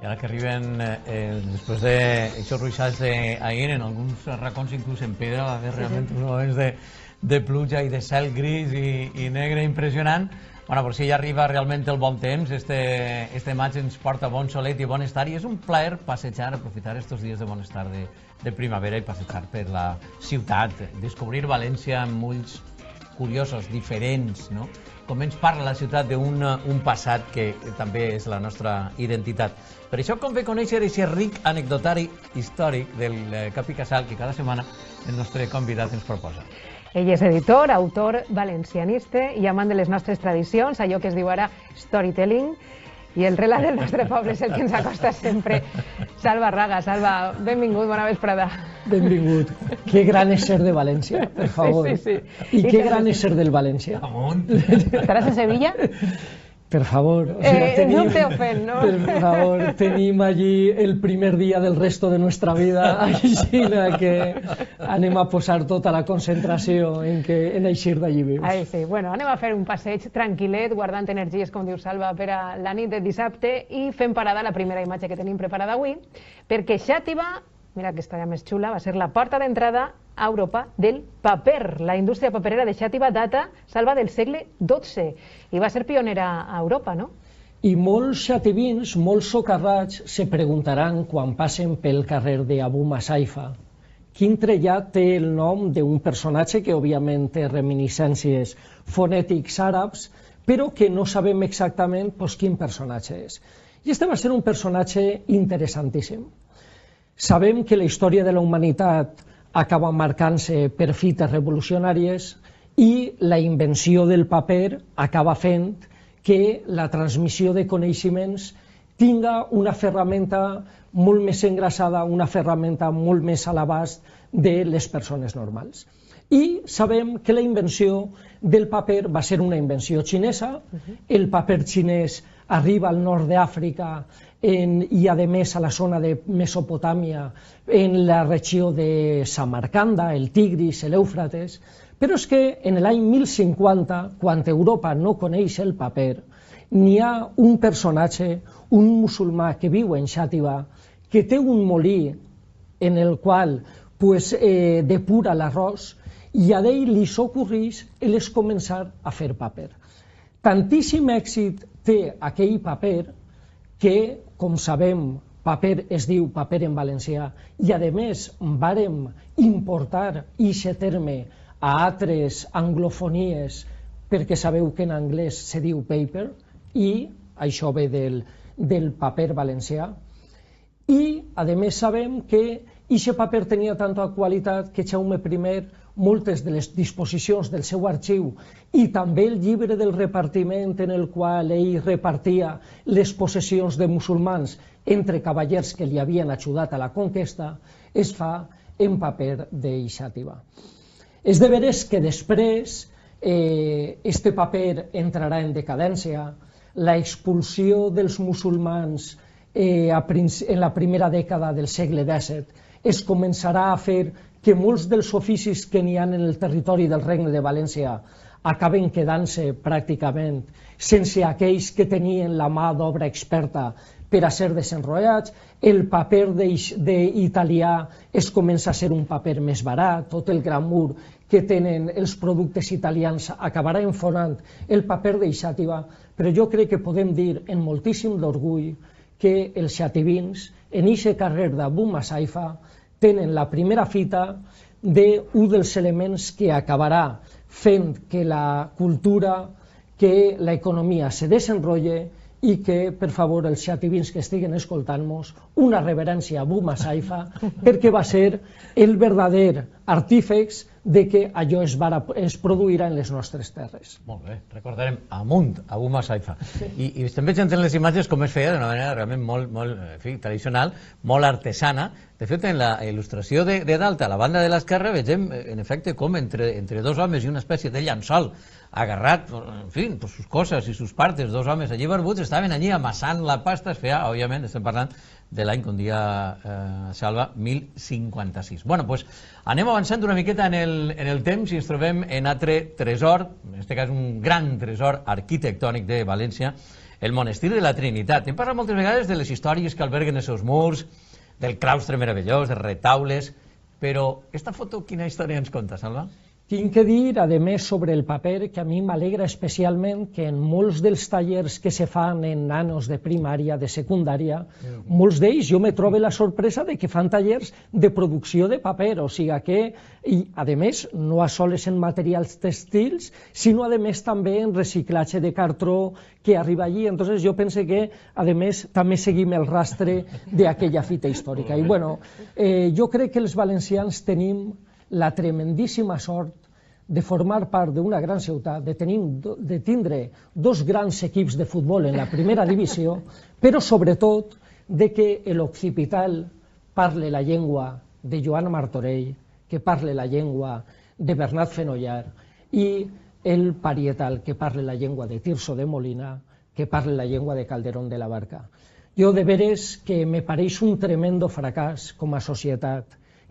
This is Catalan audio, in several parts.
I ara que arriben, després d'aquests ruixats d'ahir, en alguns racons inclús en pedra, va haver realment uns moments de pluja i de cel gris i negre impressionant. Bueno, però si ja arriba realment el bon temps, este maig ens porta bon solet i bon estar, i és un plaer passejar, aprofitar estos dies de bon estar de primavera i passejar per la ciutat, descobrir València amb ulls curiosos, diferents, no? Com ens parla la ciutat d'un passat que també és la nostra identitat. Per això convé conèixer aquest ric anecdotari històric del Capi Casal que cada setmana el nostre convidat ens proposa. Ell és editor, autor, valencianista i amant de les nostres tradicions, allò que es diu ara storytelling, i el relat del nostre poble és el que ens acosta sempre. Salva Raga, Salva, benvingut, bona vesprada. Benvingut. Que gran és ser de València, per favor. Sí. I que gran és ser del València. Amunt. Estaràs a Sevilla? Per favor. No te ofèn, no? Per favor, tenim allí el primer dia del resto de nuestra vida, així que anem a posar tota la concentració en eixir d'allí vius. Ai, sí. Bueno, anem a fer un passeig tranquil·let, guardant energies, com diu Salva, per a la nit de dissabte, i fem parada la primera imatge que tenim preparada avui, perquè Xàtiva, mira que està ja més xula, va ser la porta d'entrada a Europa del paper. La indústria paperera de Xàtiva data, Salva, del segle XII i va ser pionera a Europa, no? I molts xativins, molts socarrats, se preguntaran quan passen pel carrer d'Abu Masaifa quin trellat té el nom d'un personatge que òbviament té reminiscències fonètics àrabs, però que no sabem exactament quin personatge és. I este va ser un personatge interessantíssim. Sabem que la història de la humanitat acaba marcant-se per fites revolucionàries i la invenció del paper acaba fent que la transmissió de coneixements tinga una ferramenta molt més engrasada, una ferramenta molt més a l'abast de les persones normals. I sabem que la invenció del paper va ser una invenció xinesa. El paper xinès arriba al nord d'Àfrica i a més a la zona de Mesopotàmia, en la regió de Samarcanda, el Tigris, l'Éufrates, però és que en l'any 1050, quan Europa no coneix el paper, n'hi ha un personatge, un musulmà que viu en Xàtiva, que té un molí en el qual depura l'arròs, i a ell li s'ocorreix començar a fer paper. Tantíssim èxit té aquell paper que, com sabem, paper es diu paper en valencià, i a més vàrem importar aquest terme a altres anglofonies, perquè sabeu que en anglès se diu paper, i això ve del paper valencià. I a més sabem que aquest paper tenia tanta qualitat que Jaume I, moltes de les disposicions del seu arxiu i també el llibre del repartiment en el qual ell repartia les possessions de musulmans entre cavallers que li havien ajudat a la conquesta, es fa en paper de Xàtiva. És de veres que després este paper entrarà en decadència, la expulsió dels musulmans en la primera dècada del segle XVII es començarà a fer que molts dels oficis que n'hi ha en el territori del Regne de València acaben quedant-se pràcticament sense aquells que tenien la mà d'obra experta per a ser desenrotllats. El paper italià es comença a ser un paper més barat, tot el glamour que tenen els productes italians acabarà enfonant el paper de Xàtiva, però jo crec que podem dir amb moltíssim d'orgull que els xativins en aquest carrer d'Abu Masaifa tenen la primera fita d'un dels elements que acabarà fent que la cultura, que l'economia se desenrotlle i que, per favor, els xativins que estiguen escoltant-nos, una reverència a Abu Masaifa, perquè va ser el verdader artífex de que allò es produirà en les nostres terres. Molt bé, recordarem amunt, Abu Masaifa. I estem veient en les imatges com es feia d'una manera realment molt tradicional, molt artesana. De fet, en la il·lustració de dalt, a la banda de l'esquerra, vegem, en efecte, com entre dos homes i una espècie de llençol agarrat, en fi, per sus coses i sus partes, dos homes allí barbuts estaven allí amassant la pasta. Es feia, òbviament, estem parlant de l'any, com dia Salva, 1056. Bueno, doncs anem avançant una miqueta en el temps i ens trobem en altre tresor, en aquest cas un gran tresor arquitectònic de València, el monestir de la Trinitat. Hem parlat moltes vegades de les històries que alberguen els seus murs, del claustre meravellós, de retaules, però esta foto quina història ens conta, Salva? Tinc que dir, a més, sobre el paper, que a mi m'alegra especialment que en molts dels tallers que se fan en nanos de primària, de secundària, molts d'ells jo me trobo la sorpresa de que fan tallers de producció de paper, o sigui que, i a més, no a soles en materials textils, sinó a més també en reciclatge de cartró que arriba allí. Entonces jo penso que, a més, també seguim el rastre d'aquella fita històrica. I bueno, jo crec que els valencians tenim la tremendíssima sort de formar part d'una gran ciutat, de tindre dos grans equips de futbol en la primera divisió, però sobretot de que l'occipital parle la llengua de Joan Martorell, que parle la llengua de Bernat Fenollar, i el parietal, que parle la llengua de Tirso de Molina, que parle la llengua de Calderón de la Barca. Jo de veres que me pareix un tremendo fracàs com a societat,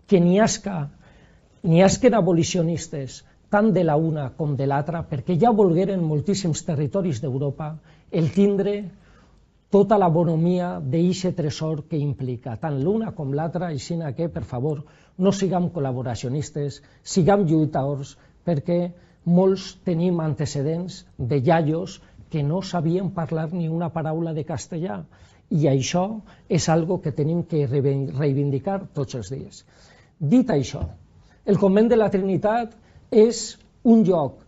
que n'hi hasquen abolicionistes, tant de la una com de l'altra, perquè ja volgueren moltíssims territoris d'Europa el tindre tota la bonomia d'eixe tresor que implica tant l'una com l'altra, així que, per favor, no siguem col·laboracionistes, siguem lluitadors, perquè molts tenim antecedents de iaios que no sabien parlar ni una paraula de castellà, i això és algo que tenim que reivindicar tots els dies. Dit això, el Convent de la Trinitat és un lloc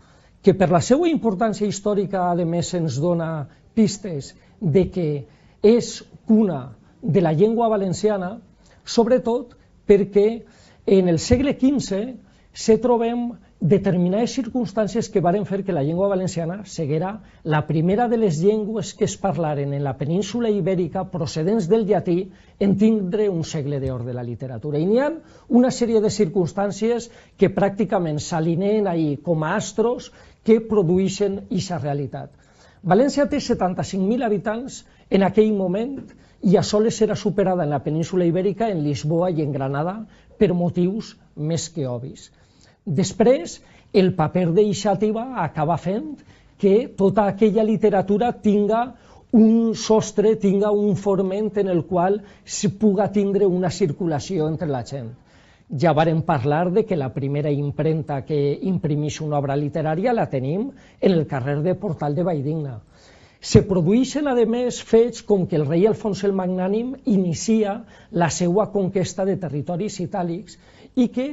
que per la seva importància històrica, a més, ens dona pistes de que és cuna de la llengua valenciana, sobretot perquè en el segle XV se trobem determinades circumstàncies que varen fer que la llengua valenciana seguera la primera de les llengües que es parlaren en la península ibèrica procedents del llatí en tindre un segle d'or de la literatura. I n'hi ha una sèrie de circumstàncies que pràcticament s'alineen ahir com a astros que produeixen aquesta realitat. València té 75.000 habitants en aquell moment i a soles serà superada en la península ibèrica, en Lisboa i en Granada, per motius més que obvis. Després, el paper d'Ixàtiva acaba fent que tota aquella literatura tinga un sostre, tinga un forment en el qual es puga tindre una circulació entre la gent. Ja vàrem parlar de que la primera impremta que imprimeix una obra literària la tenim en el carrer de Portal de Valldigna. Se produeixen, a més, fets com que el rei Alfons el Magnànim inicia la seva conquesta de territoris itàlics i que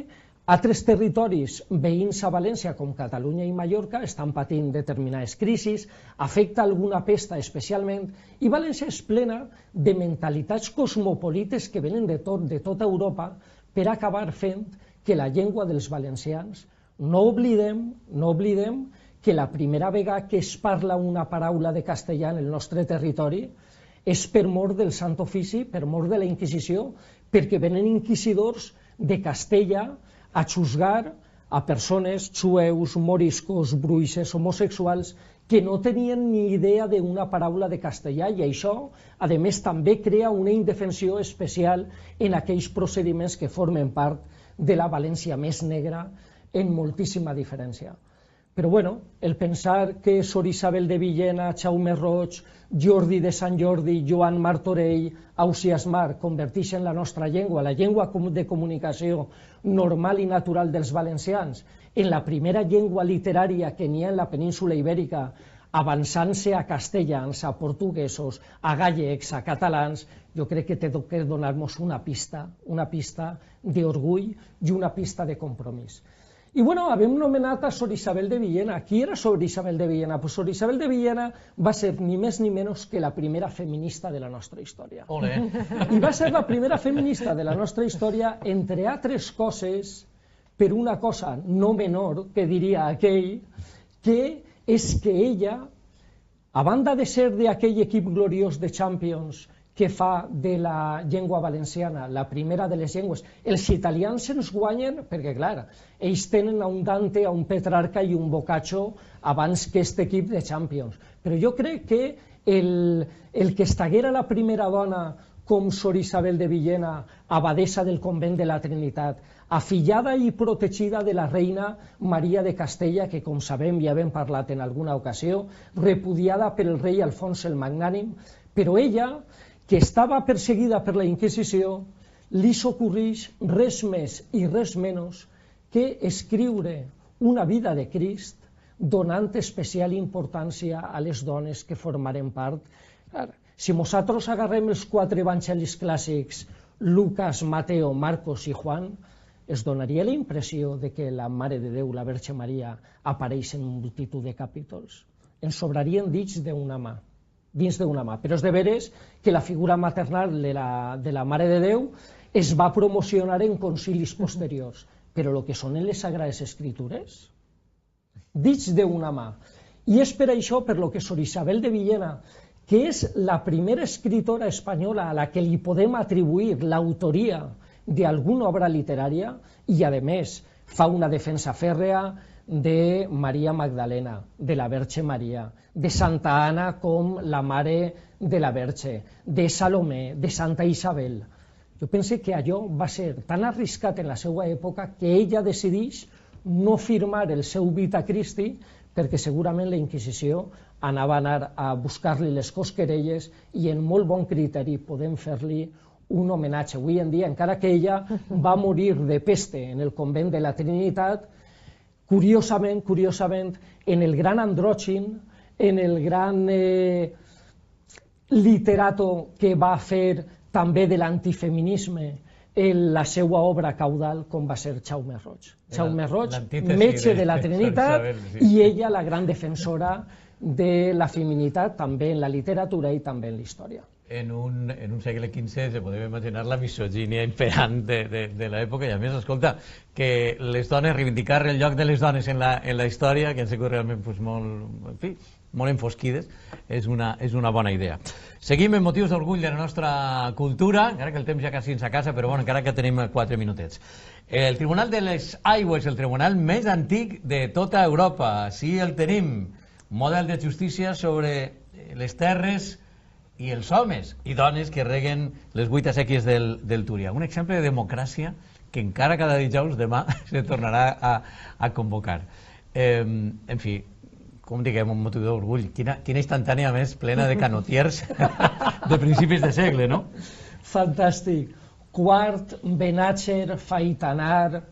altres territoris veïns a València, com Catalunya i Mallorca, estan patint determinades crisis, afecta alguna pesta especialment, i València és plena de mentalitats cosmopolites que venen de tota Europa per acabar fent que la llengua dels valencians, no oblidem que la primera vegada que es parla una paraula de castellà en el nostre territori és per mort del Sant Ofici, per mort de la Inquisició, perquè venen inquisidors de Castella a xusgar a persones xueus, moriscos, bruixes, homosexuals, que no tenien ni idea d'una paraula de castellà, i això, a més, també crea una indefensió especial en aquells procediments que formen part de la València més negra en moltíssima diferència. Però bueno, el pensar que Sor Isabel de Villena, Jaume Roig, Jordi de Sant Jordi, Joan Martorell, Ausiàs Marc converteixen la nostra llengua, la llengua de comunicació normal i natural dels valencians, en la primera llengua literària que n'hi ha en la península ibèrica, avançant-se a castellans, a portuguesos, a gallecs, a catalans, jo crec que té que donar-nos una pista d'orgull i una pista de compromís. I bueno, havíem nomenat a Sor Isabel de Villena. Qui era Sor Isabel de Villena? Pues Sor Isabel de Villena va ser ni més ni menys que la primera feminista de la nostra història. Olé. I va ser la primera feminista de la nostra història, entre altres coses, per una cosa no menor, que diria aquell, que és que ella, a banda de ser d'aquell equip gloriós de Champions que fa de la llengua valenciana la primera de les llengües, els italians ens guanyen perquè, clar, ells tenen a un Dante, a un Petrarca i un Boccaccio abans que aquest equip de Champions. Però jo crec que el que estaguera la primera dona com Sor Isabel de Villena, abadessa del convent de la Trinitat, afillada i protegida de la reina Maria de Castella, que, com sabem, ja hem parlat en alguna ocasió, repudiada per el rei Alfons el Magnànim, però ella, que estava perseguida per la Inquisició, li s'ocorreix res més i res menys que escriure una vida de Crist, donant especial importància a les dones que formarem part. Si nosaltres agarrem els 4 evangelis clàssics, Lucas, Mateo, Marcos i Juan, es donaria la impressió de que la Mare de Déu, la Verge Maria, apareix en multitud de capítols. Ens sobrarien dins d'una mà. Però és de veres que la figura maternal de la Mare de Déu es va promocionar en concilis posteriors, però el que són les Sagrades Escritures, dins d'una mà. I és per això per lo que Sor Isabel de Villena, que és la primera escritora espanyola a la que li podem atribuir l'autoria d'alguna obra literària, i a més fa una defensa fèrrea de Maria Magdalena, de la Verge Maria, de Santa Anna com la mare de la Verge, de Salomé, de Santa Isabel. Jo penso que allò va ser tan arriscat en la seva època que ella decideix no firmar el seu Vita Christi, perquè segurament la Inquisició anava a anar a buscar-li les cosquerelles i en molt bon criteri podem fer-li un homenatge. Avui en dia, encara que ella va morir de peste en el convent de la Trinitat, curiosament, en el gran andrògin, en el gran literato que va fer també de l'antifeminisme en la seva obra caudal, com va ser Jaume Roig. Jaume Roig, metge de la Trinitat, i ella la gran defensora de la feminitat, també en la literatura i també en la història. En un segle XV se podem imaginar la misogínia imperant de l'època, i a més, escolta, que les dones, reivindicar el lloc de les dones en la història, que han sigut realment molt enfosquides, és una bona idea. Seguim amb motius d'orgull de la nostra cultura, encara que el temps ja quasi ens acasa, però bueno, encara que tenim 4 minutets. El Tribunal de les Aigües, el tribunal més antic de tota Europa. Sí, el tenim. Model de justícia sobre les terres i els homes i dones que reguen les 8 sèquies del Túria. Un exemple de democràcia que encara cada dijous demà se tornarà a convocar. En fi, com diguem, un motiu d'orgull. Quina instantània més plena de canotiers de principis de segle, no? Fantàstic. Quart, Benàcer, Faitanar,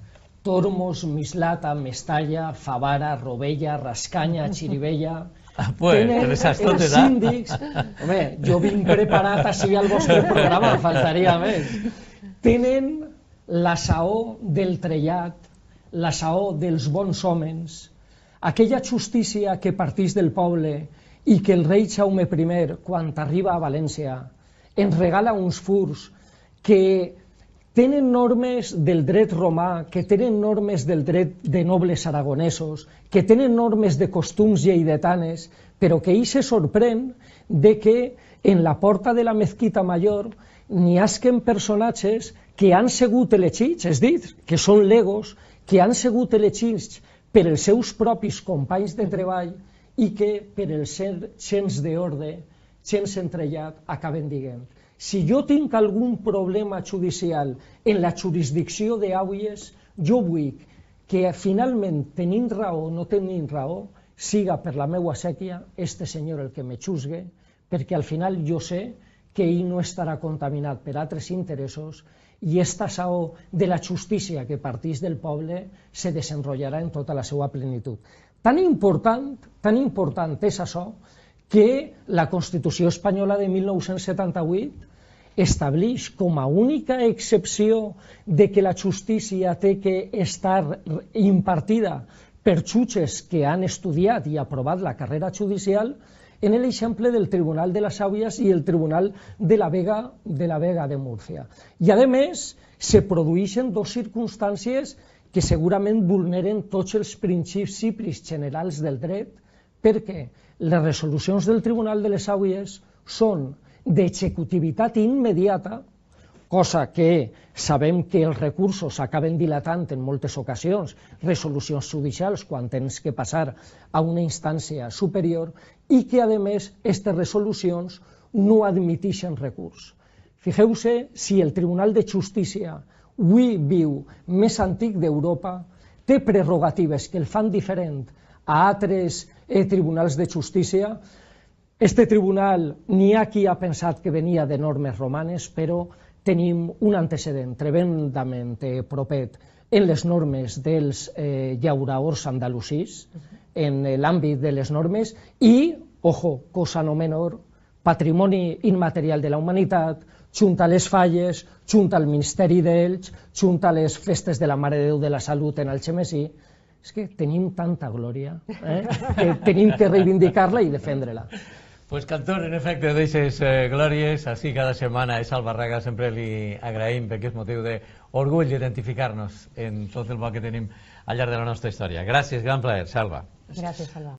Tormos, Mislata, Mestalla, Favara, Rovella, Rascanya, Xirivella. Pues, els síndics... Home, jo vinc preparat així al vostre programa, faltaria més. Tenen la saó del trellat, la saó dels bons homes, aquella justícia que partís del poble i que el rei Jaume I, quan arriba a València, ens regala uns furs que tenen normes del dret romà, que tenen normes del dret de nobles aragonesos, que tenen normes de costums lleidatanes, però que ell se sorprèn de que en la porta de la Mezquita Mayor n'hi hasquen personatges que han sigut elegits, és dir, que són legos, que han sigut elegits per els seus propis companys de treball i que per el gens d'ordre, gens entrellat, acaben dient: si jo tinc algun problema judicial en la jurisdicció d'Auies, jo vull que finalment, tenint raó o no tenint raó, siga per la meva sèquia este senyor el que me juzgue, perquè al final jo sé que ell no estarà contaminat per altres interessos i esta saó de la justícia que partís del poble se desenrotllarà en tota la seva plenitud. Tan important és això que la Constitució espanyola de 1978 estableix com a única excepció de que la justícia té que estar impartida per jutges que han estudiat i aprovat la carrera judicial en l'exemple del Tribunal de les Auies i el Tribunal de la Vega de Múrcia. I a més, se produeixen dues circumstàncies que segurament vulneren tots els principis generals del dret, perquè les resolucions del Tribunal de les Auies són d'executivitat immediata, cosa que sabem que els recursos acaben dilatant en moltes ocasions, resolucions judicials quan tens que passar a una instància superior, i que a més aquestes resolucions no admeteixen recurs. Fixeu-se si el Tribunal de Justícia avui viu més antic d'Europa té prerrogatives que el fan diferent a altres tribunals de justícia. Este tribunal n'hi ha qui ha pensat que venia de normes romanes, però tenim un antecedent tremendament propet en les normes dels llauraors andalusís, en l'àmbit de les normes, i, ojo, cosa no menor, patrimoni immaterial de la humanitat, junt a les falles, junt al Ministeri d'Elx, junt a les festes de la Mare de Déu de la Salut en Algemesí. És que tenim tanta glòria que tenim que reivindicar-la i defendre-la. Pues cantor, en efecte, d'aixes glòries, així cada setmana a Salva Barraga sempre li agraïm perquè és motiu d'orgull d'identificar-nos en tot el bo que tenim al llarg de la nostra història. Gràcies, gran plaer, Salva. Gràcies, Salva.